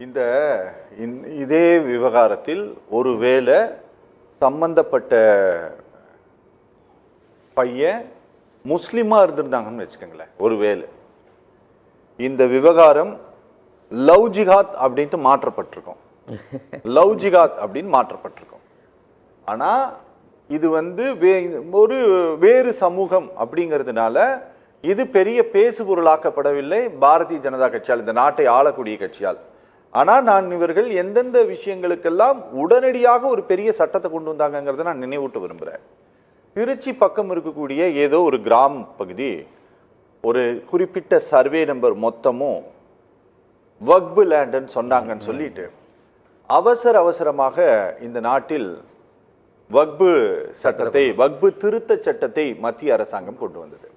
இந்த இதே விவகாரத்தில் ஒருவேளை சம்பந்தப்பட்ட பையன் முஸ்லிமா இருந்திருந்தாங்கன்னு வச்சுக்கோங்களேன், ஒருவேளை இந்த விவகாரம் லவ் ஜிஹாத் அப்படின்ட்டு மாற்றப்பட்டிருக்கும். லவ் ஜிஹாத் அப்படின்னு மாற்றப்பட்டிருக்கும். ஆனா இது ஒரு வேறு சமூகம் அப்படிங்கிறதுனால இது பெரிய பேசு பொருளாக்கப்படவில்லை பாரதிய ஜனதா கட்சியால், இந்த நாட்டை ஆளக்கூடிய கட்சியால். ஆனால் நான் இவர்கள் எந்தெந்த விஷயங்களுக்கெல்லாம் உடனடியாக ஒரு பெரிய சட்டத்தை கொண்டு வந்தாங்கிறத நான் நினைவூட்ட விரும்புகிறேன். திருச்சி பக்கம் இருக்கக்கூடிய ஏதோ ஒரு கிராம பகுதி ஒரு குறிப்பிட்ட சர்வே நம்பர் மொத்தமும் வக்பு லேண்டுன்னு சொன்னாங்கன்னு சொல்லிட்டு அவசரமாக இந்த நாட்டில் வக்பு சட்டத்தை, வக்பு திருத்த சட்டத்தை மத்திய அரசாங்கம் கொண்டு வந்தது.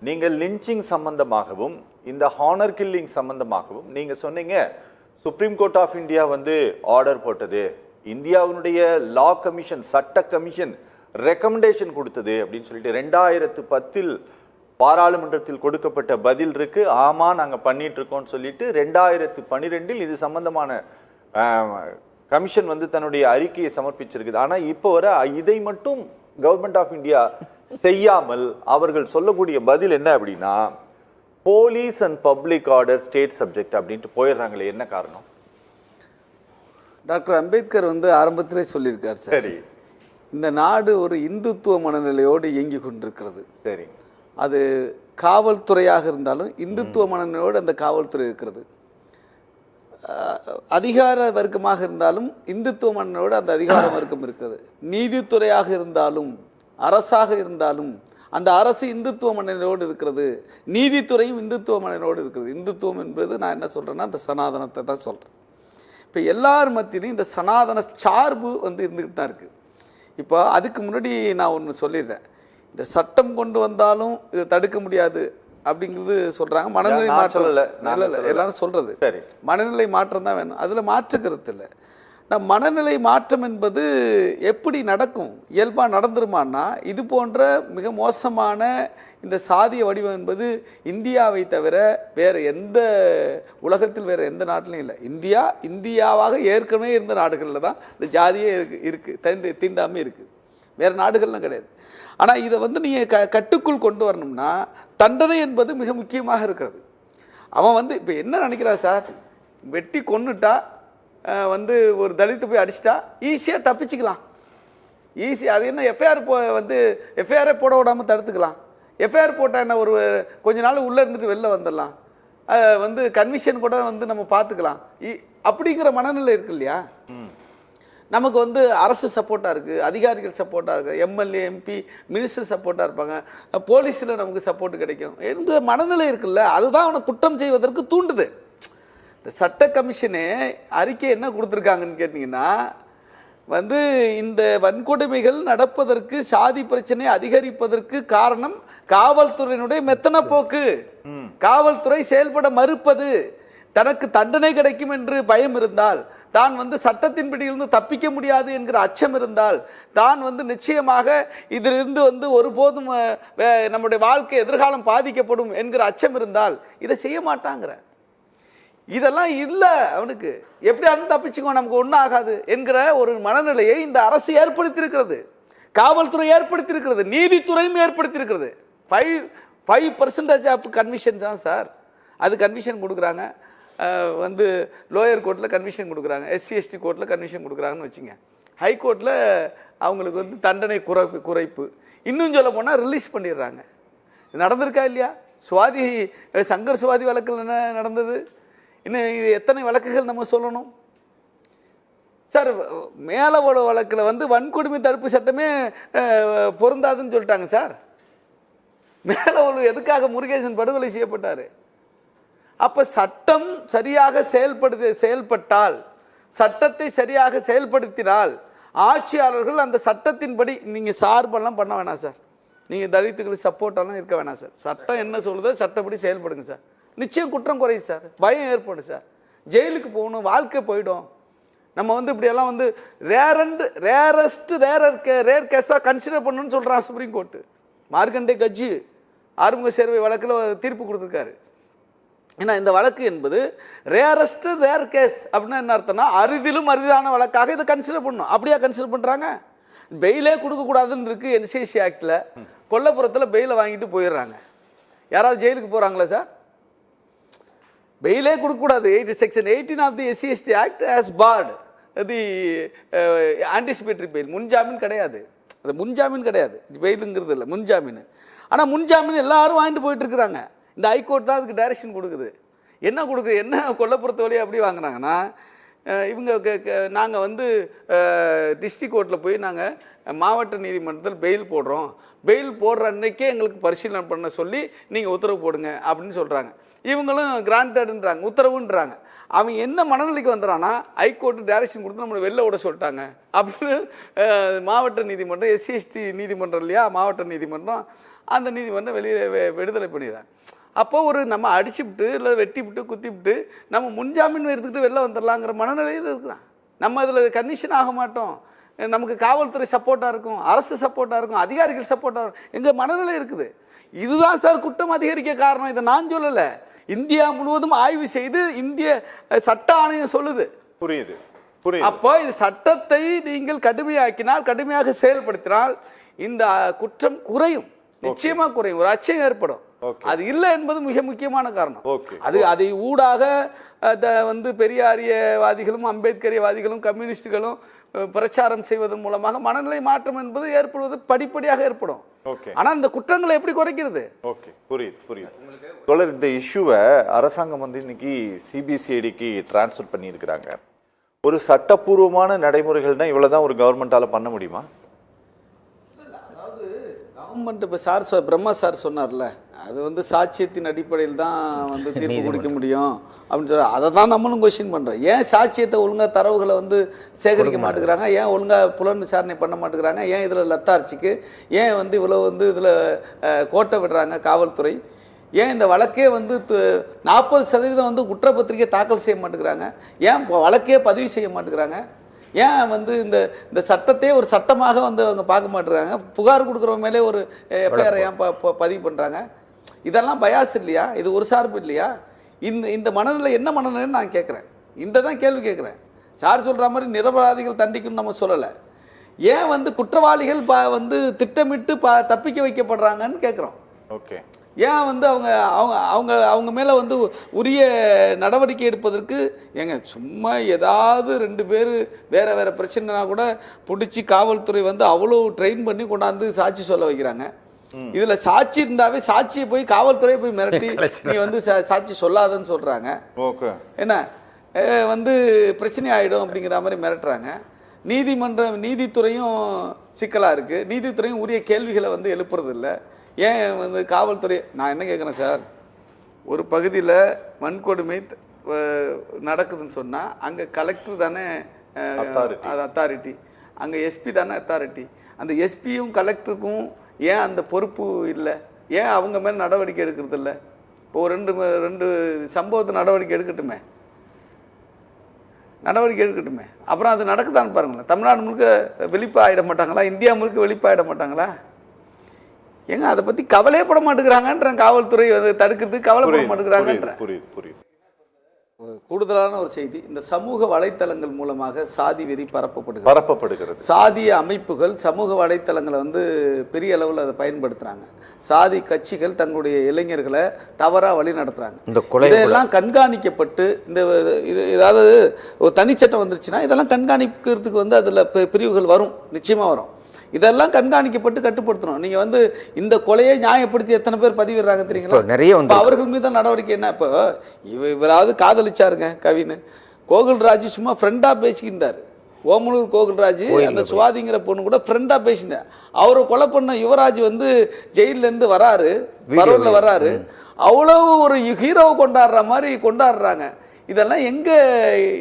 நீங்கள் லிஞ்சிங் சம்பந்தமாகவும் இந்த ஹானர் கில்லிங் சம்பந்தமாகவும் நீங்க சொன்னீங்க supreme court of India order போட்டது, இந்தியாவினுடைய லா கமிஷன், சட்ட கமிஷன் ரெக்கமெண்டேஷன் கொடுத்தது அப்படின்னு சொல்லிட்டு 2010 பாராளுமன்றத்தில் கொடுக்கப்பட்ட பதில் இருக்கு. ஆமா நாங்க பண்ணிட்டு இருக்கோம்னு சொல்லிட்டு 2012 இது சம்பந்தமான கமிஷன் தன்னுடைய அறிக்கையை சமர்ப்பிச்சிருக்குது. ஆனா இப்போ வர இதை மட்டும் கவர்மெண்ட் ஆஃப் இந்தியா செய்யாமல் அவர்கள் சொல்லக்கூடிய பதில் என்ன அப்படின்னா police and public order state subject அப்படின்ட்டு போயிடுறாங்களே. என்ன காரணம்? டாக்டர் அம்பேத்கர் ஆரம்பத்திலே சொல்லியிருக்கார் சார், சரி இந்த நாடு ஒரு இந்துத்துவ மனநிலையோடு இயங்கி கொண்டிருக்கிறது. சரி, அது காவல்துறையாக இருந்தாலும் இந்துத்துவ மனநிலையோடு அந்த காவல்துறை இருக்கிறது. அதிகார வர்க்கமாக இருந்தாலும் இந்துத்துவ மனநிலையோடு அந்த அதிகார வர்க்கம் இருக்கிறது. நீதித்துறையாக இருந்தாலும் அரசாக இருந்தாலும் அந்த அரசு இந்துத்துவ மனநிலையோடு இருக்கிறது, நீதித்துறையும் இந்துத்துவ மனநிலையோடு இருக்கிறது. இந்துத்துவம் என்பது நான் என்ன சொல்கிறேன்னா அந்த சனாதனத்தை தான் சொல்கிறேன். இப்போ எல்லார் மத்தியிலும் இந்த சனாதன சார்பு இருந்துக்கிட்டு தான் இருக்குது. இப்போ அதுக்கு முன்னாடி நான் ஒன்று சொல்லிடுறேன், இந்த சட்டம் கொண்டு வந்தாலும் இதை தடுக்க முடியாது அப்படிங்கிறது சொல்கிறாங்க. மனநிலை மாற்றம் இல்லை, எல்லாரும் சொல்கிறது மனநிலை மாற்றம் தான் வேணும், அதில் மாற்று கருத்து இல்லை. நான் மனநிலை மாற்றம் என்பது எப்படி நடக்கும், இயல்பாக நடந்துருமான்னா இது போன்ற மிக மோசமான இந்த சாதிய வடிவம் என்பது இந்தியாவை தவிர வேறு எந்த உலகத்தில் வேறு எந்த நாட்டிலும் இல்லை. இந்தியாவாக ஏற்கனவே இருந்த நாடுகளில் தான் இந்த ஜாதியே இருக்குது, தீண்டாமே இருக்குது, வேறு நாடுகள்லாம் கிடையாது. ஆனால் இதை நீங்கள் கட்டுக்குள் கொண்டு வரணும்னா தண்டனை என்பது மிக முக்கியமாக இருக்கிறது. அவன் இப்போ என்ன நினைக்கிறான் சார், வெட்டி கொன்னுட்டா ஒரு தலித்து போய் அடிச்சிட்டா ஈஸியாக தப்பிச்சுக்கலாம், ஈஸி. அது என்ன எஃப்ஐஆர் எஃப்ஐஆரே போட விடாமல் தடுத்துக்கலாம். எஃப்ஐஆர் போட்டால் என்ன ஒரு கொஞ்ச நாள் உள்ளே இருந்துட்டு வெளில வந்துடலாம், கன்விஷன் கூட நம்ம பார்த்துக்கலாம் அப்படிங்கிற மனநிலை இருக்கு இல்லையா. நமக்கு அரசு சப்போர்ட்டாக இருக்குது, அதிகாரிகள் சப்போர்ட்டாக இருக்குது, எம்எல்ஏ எம்பி மினிஸ்டர் சப்போர்ட்டாக இருப்பாங்க, போலீஸில் நமக்கு சப்போர்ட் கிடைக்கும் என்ற மனநிலை இருக்குல்ல, அதுதான் அவனை குற்றம் செய்வதற்கு தூண்டுது. இந்த சட்ட கமிஷனே அறிக்கை என்ன கொடுத்துருக்காங்கன்னு கேட்டிங்கன்னா இந்த வன்கொடுமைகள் நடப்பதற்கு, சாதி பிரச்சனை அதிகரிப்பதற்கு காரணம் காவல்துறையினுடைய மெத்தன போக்கு, காவல்துறை செயல்பட மறுப்பது. தனக்கு தண்டனை கிடைக்கும் என்று பயம் இருந்தால், தான் சட்டத்தின் பிடியிலிருந்து தப்பிக்க முடியாது என்கிற அச்சம் இருந்தால், தான் நிச்சயமாக இதிலிருந்து ஒருபோதும் நம்முடைய வாழ்க்கை எதிர்காலம் பாதிக்கப்படும் என்கிற அச்சம் இருந்தால் இதை செய்ய மாட்டாங்கிற. இதெல்லாம் இல்லை அவனுக்கு, எப்படி தப்பிச்சுக்குவோம், நமக்கு ஒன்றும் ஆகாது என்கிற ஒரு மனநிலையை இந்த அரசு ஏற்படுத்தியிருக்கிறது, காவல்துறை ஏற்படுத்தியிருக்கிறது, நீதித்துறையும் ஏற்படுத்தியிருக்கிறது. 5% ஆஃப் கன்விஷன் தான் சார், அது கன்விஷன் கொடுக்குறாங்க. லோயர் கோர்ட்டில் கன்விஷன் கொடுக்குறாங்க, எஸ்சி எஸ்டி கோர்ட்டில் கன்விஷன் கொடுக்குறாங்கன்னு வச்சுங்க. ஹைகோர்ட்டில் அவங்களுக்கு தண்டனை குறைப்பு, இன்னும் சொல்ல போனால் ரிலீஸ் பண்ணிடுறாங்க. நடந்திருக்கா இல்லையா? சங்கர் சுவாதி வழக்கில் என்ன நடந்தது? இன்னும் இது எத்தனை வழக்குகள் நம்ம சொல்லணும் சார்? மேலவோட வழக்கில் வன்கொடுமை தடுப்பு சட்டமே பொருந்தாதுன்னு சொல்லிட்டாங்க சார். மேலவோடு எதுக்காக முருகேசன் படுகொலை செய்யப்பட்டார்? அப்போ சட்டம் சரியாக செயல்பட்டால், சட்டத்தை சரியாக செயல்படுத்தினால் ஆட்சியாளர்கள் அந்த சட்டத்தின்படி, நீங்கள் சார்பெல்லாம் பண்ண வேணாம் சார், நீங்கள் தலித்துகளுக்கு சப்போர்ட்டெல்லாம் இருக்க வேணாம் சார். சட்டம் என்ன சொல்லுதோ சட்டப்படி செயல்படுங்க சார், நிச்சயம் குற்றம் குறையும் சார், பயம் ஏற்படும் சார், ஜெயிலுக்கு போகணும், வாழ்க்கை போயிடும். நம்ம இப்படியெல்லாம் ரேர் கேஸாக கன்சிடர் பண்ணணும்னு சொல்கிறான் சுப்ரீம் கோர்ட்டு. மார்க்கண்டே கட்சி ஆறுமுக சேர்வை வழக்கில் தீர்ப்பு கொடுத்துருக்காரு. ஏன்னா இந்த வழக்கு என்பது ரேரஸ்ட் ரேர் கேஸ் அப்படின்னா என்ன அர்த்தம்னா அரிதிலும் அரிதான வழக்காக இதை கன்சிடர் பண்ணணும். அப்படியா கன்சிடர் பண்ணுறாங்க? பெயிலே கொடுக்கக்கூடாதுன்னு இருக்குது என்சிசி ஆக்டில். கொல்லப்புறத்தில் பெயிலை வாங்கிட்டு போயிடுறாங்க. யாராவது ஜெயிலுக்கு போகிறாங்களா சார்? பெயிலே கொடுக்கக்கூடாது. Section 18 of the SC/ST act has barred the anticipatory bail. முன்ஜாமீன் கிடையாது. அது முன்ஜாமீன் கிடையாது, பெயிலுங்கிறது இல்லை, முன்ஜாமீன். ஆனால் முன்ஜாமீன் எல்லாரும் வாங்கிட்டு போயிட்டு இருக்கிறாங்க. இந்த ஹைகோர்ட் தான் அதுக்கு டைரக்ஷன் கொடுக்குது. என்ன கொடுக்குது? என்ன கொல்லப்புறத்து வழியாக எப்படி வாங்குறாங்கன்னா, இவங்க நாங்கள் வந்து டிஸ்ட்ரிக்ட் கோர்ட்டில் போய் நாங்கள் மாவட்ட நீதிமன்றத்தில் பெயில் போடுறோம், பெயில் போடுற அன்றைக்கே எங்களுக்கு பரிசீலனை பண்ண சொல்லி நீங்கள் உத்தரவு போடுங்க அப்படின்னு சொல்கிறாங்க. இவங்களும் கிராண்டடுன்றாங்க, உத்தரவுன்றாங்க. அவன் என்ன மனநிலைக்கு வந்துடுறான்னா, ஹைகோர்ட்டு டைரக்ஷன் கொடுத்து நம்மளை வெளில விட சொல்லிட்டாங்க அப்படின்னு மாவட்ட நீதிமன்றம், SC/ST நீதிமன்றம் இல்லையா, மாவட்ட நீதிமன்றம், அந்த நீதிமன்றம் விடுதலை பண்ணிடுறாங்க. அப்போ ஒரு நம்ம அடிச்சுவிட்டு இல்லை வெட்டிவிட்டு குத்திவிட்டு நம்ம முன்ஜாமீன் எடுத்துக்கிட்டு வெளில வந்துடலாங்கிற மனநிலையில் இருக்கிறான். நம்ம அதில் கண்டிஷன் ஆக மாட்டோம். நமக்கு காவல்துறை சப்போர்ட்டாக இருக்கும், அரசு சப்போர்ட்டாக இருக்கும், அதிகாரிகள் சப்போர்ட்டாக இருக்கும். எங்கள் மனநிலை இருக்குது. இதுதான் சார் குற்றம் அதிகரிக்க காரணம். இதை நான் சொல்லலை, இந்தியா முழுவதும் ஆய்வு செய்து இந்திய சட்ட ஆணையம் சொல்லுது. புரியுது. அப்போ இது சட்டத்தை நீங்கள் கடுமையாக்கினால், கடுமையாக செயல்படுத்தினால் இந்த குற்றம் குறையும், நிச்சயமா குறையும், ஒரு அச்சம் ஏற்படும். அது இல்லை என்பது மிக முக்கியமான காரணம். அதை ஊடாக வந்து பெரியாரியவாதிகளும் அம்பேத்கரியவாதிகளும் கம்யூனிஸ்டுகளும் பிரச்சாரம் செய்வதன் மூலமாக மனநிலை மாற்றம் என்பது ஏற்படுவது படிப்படியாக ஏற்படும். ஆனால் இந்த குற்றங்களை எப்படி குறைக்கிறது? தொடர் இந்த இஷ்யூவை அரசாங்கம் வந்து இன்னைக்கு CBCIDக்கு டிரான்ஸ்ஃபர் பண்ணியிருக்கிறாங்க. ஒரு சட்டப்பூர்வமான நடைமுறைகள் தான் இவ்வளவுதான் ஒரு கவர்மெண்டால பண்ண முடியுமா? கவர்மெண்ட் இப்போ பிரம்மா சார் சொன்னார்ல, அது வந்து சாட்சியத்தின் அடிப்படையில் தான் வந்து தீர்ப்பு கொடுக்க முடியும் அப்படின்னு சொல்ல, அதை தான் நம்மளும் கொஸ்டின் பண்ணுறோம். ஏன் சாட்சியத்தை ஒழுங்காக தரவுகளை வந்து சேகரிக்க மாட்டேங்கிறாங்க? ஏன் ஒழுங்காக புலன் விசாரணை பண்ண மாட்டேங்கிறாங்க? ஏன் இதில் லத்தார்ச்சிக்கு ஏன் வந்து இவ்வளோ வந்து இதில் கோட்டை விடுறாங்க காவல்துறை? ஏன் இந்த வழக்கே வந்து 40% வந்து குற்றப்பத்திரிகை தாக்கல் செய்ய மாட்டேங்கிறாங்க? ஏன் வழக்கே பதிவு செய்ய மாட்டேங்கிறாங்க? ஏன் வந்து இந்த சட்டத்தையே ஒரு சட்டமாக வந்து அவங்க பார்க்க மாட்டேறாங்க? புகார் கொடுக்குறவங்க மேலே ஒரு எஃப்ஐஆர் ஏன் பதிவு பண்ணுறாங்க? இதெல்லாம் பயாஸ் இல்லையா? இது ஒரு சார்பு இல்லையா? இந்த மனநிலை என்ன மனநிலைன்னு நான் கேட்குறேன். தான் கேள்வி கேட்குறேன். சார் சொல்கிற மாதிரி நிரபராதிகள் தண்டிக்கணும்னு நம்ம சொல்லலை. ஏன் வந்து குற்றவாளிகள் வந்து திட்டமிட்டு தப்பிக்க வைக்கப்படுறாங்கன்னு கேட்குறோம். ஏன் வந்து அவங்க அவங்க அவங்க அவங்க மேலே வந்து உரிய நடவடிக்கை எடுப்பதற்கு ஏங்க சும்மா ஏதாவது 2 பேர் வேறு பிரச்சனைனா கூட பிடிச்சி காவல்துறை வந்து அவ்வளோ ட்ரெயின் பண்ணி கொண்டாந்து சாட்சி சொல்ல வைக்கிறாங்க. இதில் சாட்சி இருந்தாவே சாட்சியை போய் காவல்துறையை போய் மிரட்டி நீ வந்து சாட்சி சொல்லாதன்னு சொல்கிறாங்க. என்ன வந்து பிரச்சனை ஆகிடும் அப்படிங்கிற மாதிரி மிரட்டுறாங்க. நீதித்துறையும் சிக்கலாக இருக்குது. நீதித்துறையும் உரிய கேள்விகளை வந்து எழுப்புறதில்லை. ஏன் வந்து காவல்துறை, நான் என்ன கேட்குறேன் சார், ஒரு பகுதியில் வன்கொடுமை நடக்குதுன்னு சொன்னால் அங்கே கலெக்டர் தானே அது அத்தாரிட்டி, அங்கே எஸ்பி தானே அத்தாரிட்டி. அந்த எஸ்பியும் கலெக்டருக்கும் ஏன் அந்த பொறுப்பு இல்லை? ஏன் அவங்க மேலே நடவடிக்கை எடுக்கிறது இல்லை? இப்போ ஒரு ரெண்டு சம்பவத்தை நடவடிக்கை எடுக்கட்டுமே, அப்புறம் அது நடக்குதான்னு பாருங்களேன். தமிழ்நாடு முழுக்க வெளிப்பு ஆகிட மாட்டாங்களா? இந்தியா முழுக்க வெளிப்பு ஆகிட மாட்டாங்களா? ஏங்க அதை பற்றி கவலையே பட மாட்டேங்கிறாங்கன்ற காவல்துறை அதை தடுக்கிறதுக்கு கவலைப்பட மாட்டேங்கிறாங்கன்ற. கூடுதலான ஒரு செய்தி, இந்த சமூக வலைத்தளங்கள் மூலமாக சாதி வெறி பரப்பப்படுகிறது. சாதிய அமைப்புகள் சமூக வலைத்தளங்களை வந்து பெரிய அளவில் அதை பயன்படுத்துகிறாங்க. சாதி கட்சிகள் தங்களுடைய இளைஞர்களை தவறாக வழி நடத்துகிறாங்க. இதெல்லாம் கண்காணிக்கப்பட்டு ஏதாவது ஒரு தனிச்சட்டம் வந்துருச்சுன்னா இதெல்லாம் கண்காணிக்கிறதுக்கு வந்து அதில் பிரிவுகள் வரும், நிச்சயமாக வரும். இதெல்லாம் கண்காணிக்கப்பட்டு கட்டுப்படுத்தணும். நீங்கள் வந்து இந்த கொலையை நியாயப்படுத்தி எத்தனை பேர் பதிவிடுறாங்க தெரியுங்களா? நிறைய. அவர்கள் மீது நடவடிக்கை என்ன? இப்போ இவராவது காதலிச்சாருங்க கவின்னு, கோகுல்ராஜ் சும்மா ஃப்ரெண்டாக பேசிக்கிட்டார். ஓமலூர் கோகுல்ராஜ் அந்த சுவாதிங்கிற பொண்ணு கூட ஃப்ரெண்டாக பேசியிருந்தார். அவரை கொலை பண்ண யுவராஜ் வந்து ஜெயிலேருந்து பரோலில் வராரு. அவ்வளோ ஒரு ஹீரோவை கொண்டாடுற மாதிரி கொண்டாடுறாங்க. இதெல்லாம் எங்க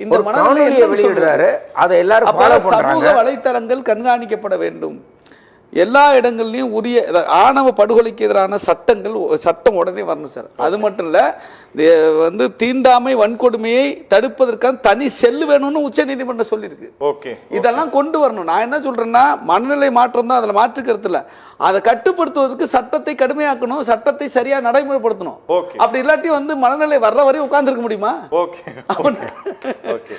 இந்த மனநிலை வெளியிடுறாரு? அதை எல்லாரும் சமூக வலைத்தளங்கள் கண்காணிக்கப்பட வேண்டும். எல்லா இடங்கள்லையும் உரிய ஆணவ படுகொலைக்கு எதிரான சட்டம் உடனே வரணும் சார். அது மட்டும் இல்லை, வந்து தீண்டாமை வன்கொடுமையை தடுப்பதற்கான தனி செல்லு வேணும்னு உச்சநீதிமன்றம் சொல்லியிருக்கு. ஓகே, இதெல்லாம் கொண்டு வரணும். நான் என்ன சொல்றேன்னா, மனநிலை மாற்றம் தான், அதில் மாற்றுக்கிறது இல்லை. அதை கட்டுப்படுத்துவதற்கு சட்டத்தை கடுமையாக்கணும், சட்டத்தை சரியா நடைமுறைப்படுத்தணும். அப்படி இல்லாட்டி வந்து மனநிலை வர்ற வரையும் உட்கார்ந்துருக்க முடியுமா? ஓகே.